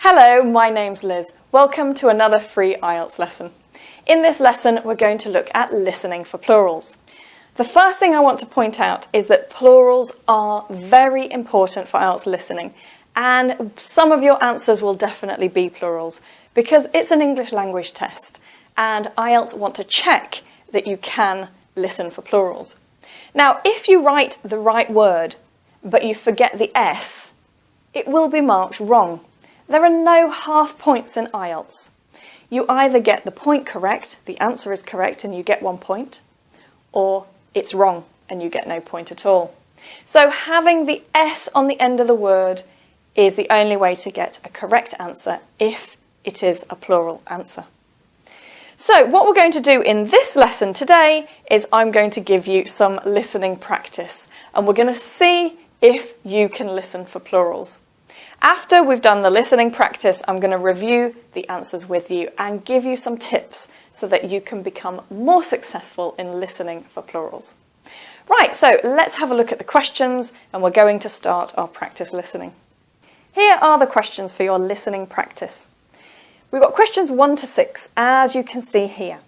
Hello, my name's Liz. Welcome to another free IELTS lesson. In this lesson, we're going to look at listening for plurals. The first thing I want to point out is that plurals are very important for IELTS listening, and some of your answers will definitely be plurals because it's an English language test, and IELTS want to check that you can listen for plurals. Now, if you write the right word, but you forget the S, it will be marked wrong. There are no half points in IELTS. You either get the point correct, the answer is correct and you get 1 point, or it's wrong and you get no point at all. So having the S on the end of the word is the only way to get a correct answer if it is a plural answer. So what we're going to do in this lesson today is I'm going to give you some listening practice, and we're going to see if you can listen for plurals. After we've done the listening practice, I'm going to review the answers with you and give you some tips so that you can become more successful in listening for plurals. Right, so let's have a look at the questions, and we're going to start our practice listening. Here are the questions for your listening practice. We've got questions 1 to 6, as you can see here.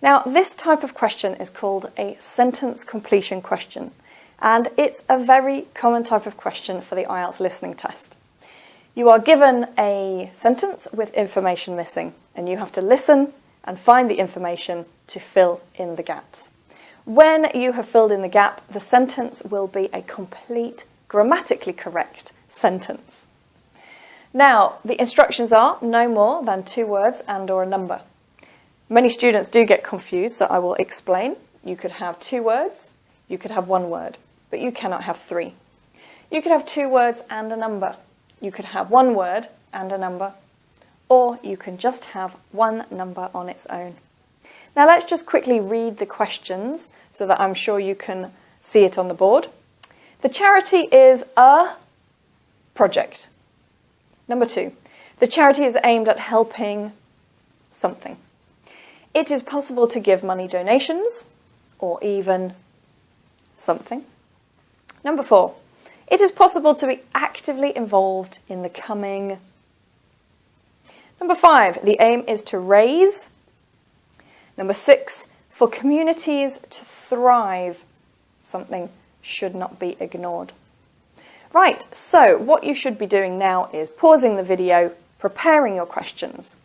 Now, this type of question is called a sentence completion question, and it's a very common type of question for the IELTS listening test. You are given a sentence with information missing, and you have to listen and find the information to fill in the gaps. When you have filled in the gap, the sentence will be a complete, grammatically correct sentence. Now, the instructions are no more than 2 words and/or a number. Many students do get confused, so I will explain. You could have 2 words, you could have 1 word, but you cannot have 3. You could have 2 words and a number. You could have 1 word and a number, or you can just have 1 number on its own. Now let's just quickly read the questions so that I'm sure you can see it on the board. The charity is a project. Number 2, the charity is aimed at helping something. It is possible to give money donations, or even something. Number 4, it is possible to be actively involved in the coming. Number 5, the aim is to raise. Number 6, for communities to thrive, something should not be ignored. Right, so what you should be doing now is pausing the video, preparing your questions.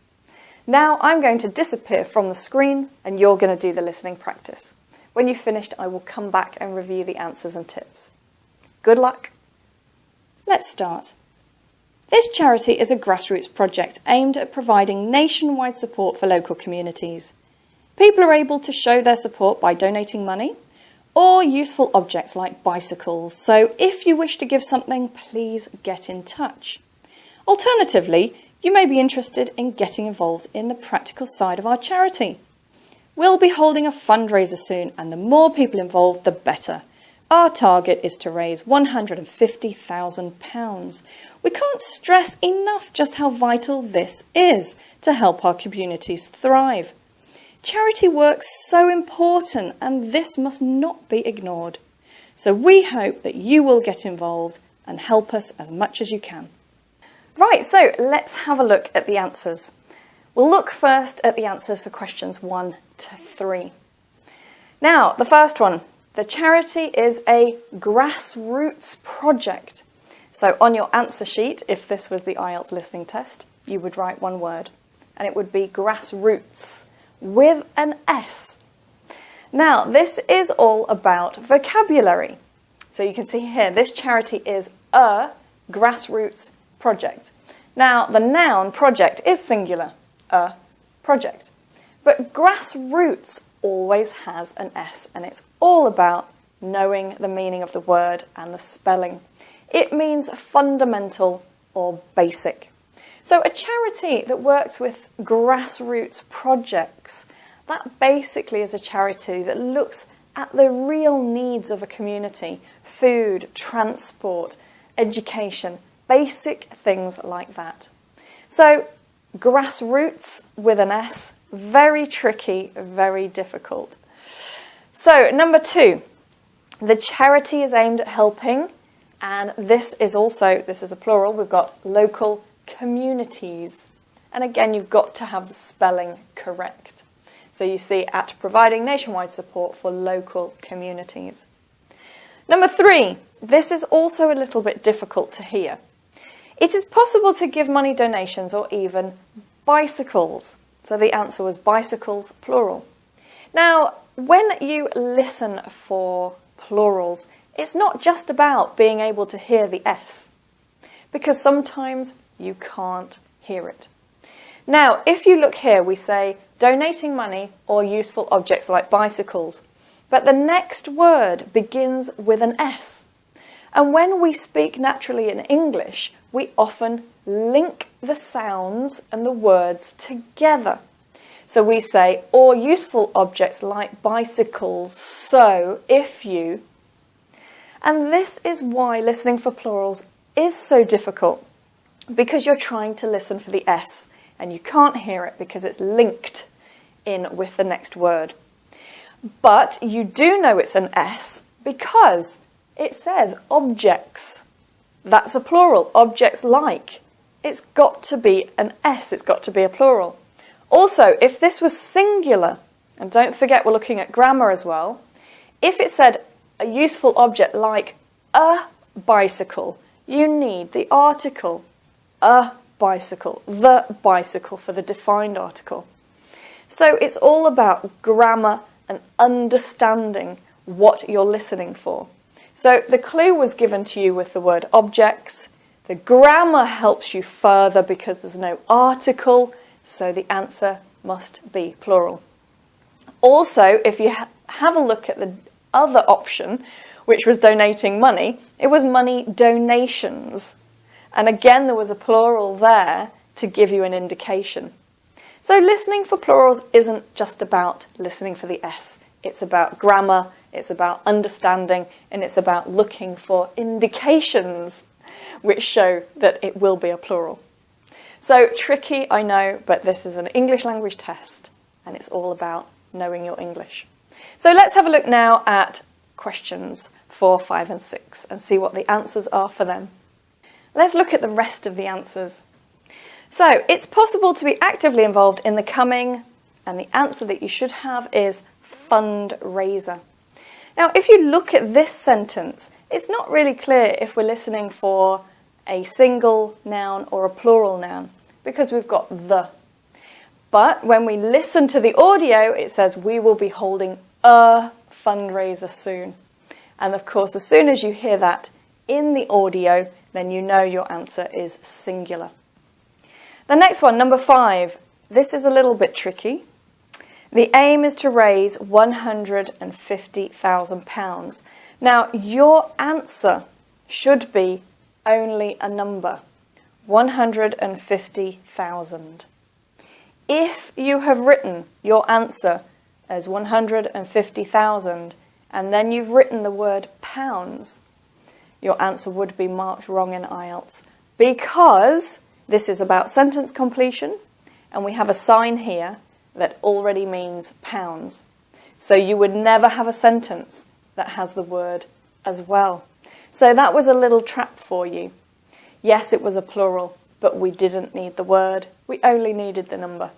Now I'm going to disappear from the screen and you're going to do the listening practice. When you've finished, I will come back and review the answers and tips. Good luck. Let's start. This charity is a grassroots project aimed at providing nationwide support for local communities. People are able to show their support by donating money or useful objects like bicycles. So if you wish to give something, please get in touch. Alternatively, you may be interested in getting involved in the practical side of our charity. We'll be holding a fundraiser soon, and the more people involved, the better. Our target is to raise £150,000. We can't stress enough just how vital this is to help our communities thrive. Charity work's so important, and this must not be ignored. So we hope that you will get involved and help us as much as you can. Right, so let's have a look at the answers. We'll look first at the answers for questions 1 to 3. Now, the first one. The charity is a grassroots project. So on your answer sheet, if this was the IELTS listening test, you would write 1 word, and it would be grassroots with an S. Now, this is all about vocabulary. So you can see here, this charity is a grassroots project. Now, the noun project is singular, a project. But grassroots always has an S, and it's all about knowing the meaning of the word and the spelling. It means fundamental or basic. So a charity that works with grassroots projects, that basically is a charity that looks at the real needs of a community: food, transport, education, basic things like that. So grassroots with an S, very tricky, very difficult. So number 2, the charity is aimed at helping, and this is a plural. We've got local communities. And again, you've got to have the spelling correct. So you see, at providing nationwide support for local communities. Number 3, this is also a little bit difficult to hear. It is possible to give money donations or even bicycles. So the answer was bicycles, plural. Now, when you listen for plurals, it's not just about being able to hear the S, because sometimes you can't hear it. Now, if you look here, we say donating money or useful objects like bicycles, but the next word begins with an S. And when we speak naturally in English, we often link the sounds and the words together. So we say, or useful objects like bicycles, so, if you. And this is why listening for plurals is so difficult, because you're trying to listen for the S, and you can't hear it because it's linked in with the next word. But you do know it's an S because it says objects. That's a plural, objects like. It's got to be an S, it's got to be a plural. Also, if this was singular, and don't forget we're looking at grammar as well, if it said a useful object like a bicycle, you need the article, a bicycle, the bicycle for the defined article. So it's all about grammar and understanding what you're listening for. So the clue was given to you with the word objects. The grammar helps you further because there's no article, so the answer must be plural. Also, if you have a look at the other option, which was donating money, it was money donations. And again, there was a plural there to give you an indication. So listening for plurals isn't just about listening for the S. It's about grammar, it's about understanding, and it's about looking for indications which show that it will be a plural. So tricky, I know, but this is an English language test, and it's all about knowing your English. So let's have a look now at questions 4, 5, and 6 and see what the answers are for them. Let's look at the rest of the answers. So, it's possible to be actively involved in the coming, and the answer that you should have is fundraiser. Now, if you look at this sentence, it's not really clear if we're listening for a single noun or a plural noun, because we've got the. But when we listen to the audio, it says we will be holding a fundraiser soon. And of course, as soon as you hear that in the audio, then you know your answer is singular. The next one, number 5. This is a little bit tricky. The aim is to raise £150,000. Now, your answer should be only a number, 150,000. If you have written your answer as 150,000 and then you've written the word pounds, your answer would be marked wrong in IELTS, because this is about sentence completion and we have a sign here that already means pounds. So you would never have a sentence that has the word as well. So that was a little trap for you. Yes, it was a plural, but we didn't need the word. We only needed the number.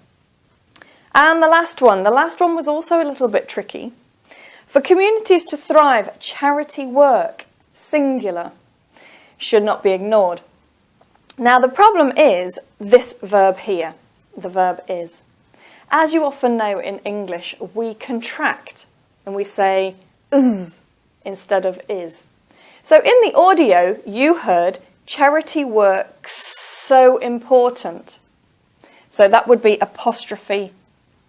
And the last one was also a little bit tricky. For communities to thrive, charity work, singular, should not be ignored. Now the problem is this verb here, the verb is. As you often know in English, we contract and we say is instead of is. So in the audio, you heard charity work's so important. So that would be apostrophe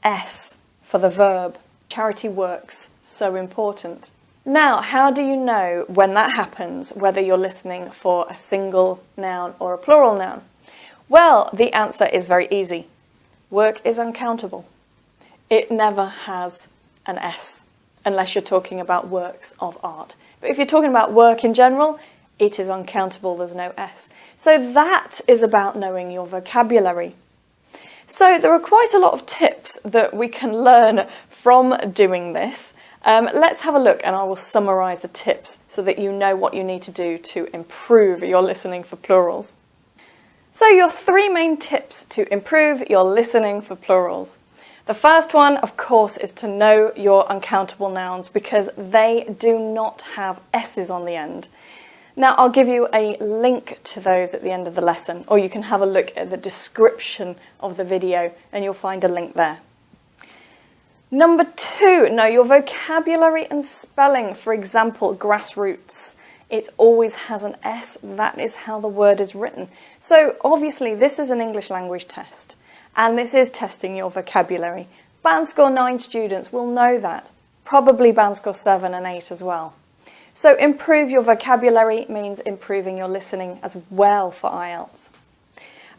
S for the verb. Charity work's so important. Now, how do you know when that happens, whether you're listening for a single noun or a plural noun? Well, the answer is very easy. Work is uncountable. It never has an S, unless you're talking about works of art. But if you're talking about work in general, it is uncountable, there's no S. So that is about knowing your vocabulary. So there are quite a lot of tips that we can learn from doing this. Let's have a look and I will summarise the tips so that you know what you need to do to improve your listening for plurals. So your 3 main tips to improve your listening for plurals. The first one, of course, is to know your uncountable nouns because they do not have S's on the end. Now, I'll give you a link to those at the end of the lesson, or you can have a look at the description of the video and you'll find a link there. Number 2, know your vocabulary and spelling. For example, grassroots. It always has an S. That is how the word is written. So obviously this is an English language test and this is testing your vocabulary. Band score 9 students will know that. Probably band score 7 and 8 as well. So improve your vocabulary means improving your listening as well for IELTS.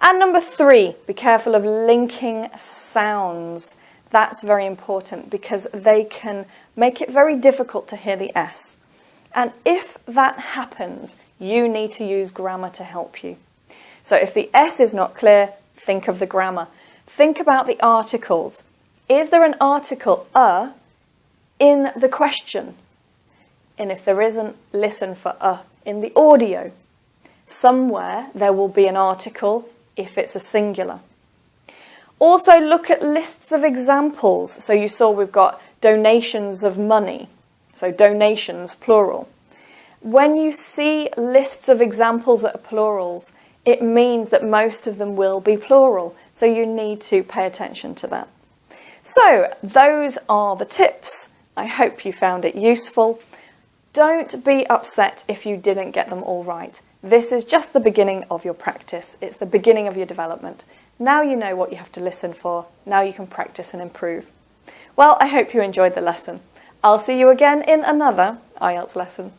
And number 3, be careful of linking sounds. That's very important because they can make it very difficult to hear the S. And if that happens, you need to use grammar to help you. So if the S is not clear, think of the grammar. Think about the articles. Is there an article in the question? And if there isn't, listen for in the audio. Somewhere there will be an article if it's a singular. Also look at lists of examples. So you saw we've got donations of money. So donations, plural. When you see lists of examples that are plurals, it means that most of them will be plural. So you need to pay attention to that. So those are the tips. I hope you found it useful. Don't be upset if you didn't get them all right. This is just the beginning of your practice. It's the beginning of your development. Now you know what you have to listen for. Now you can practice and improve. Well, I hope you enjoyed the lesson. I'll see you again in another IELTS lesson.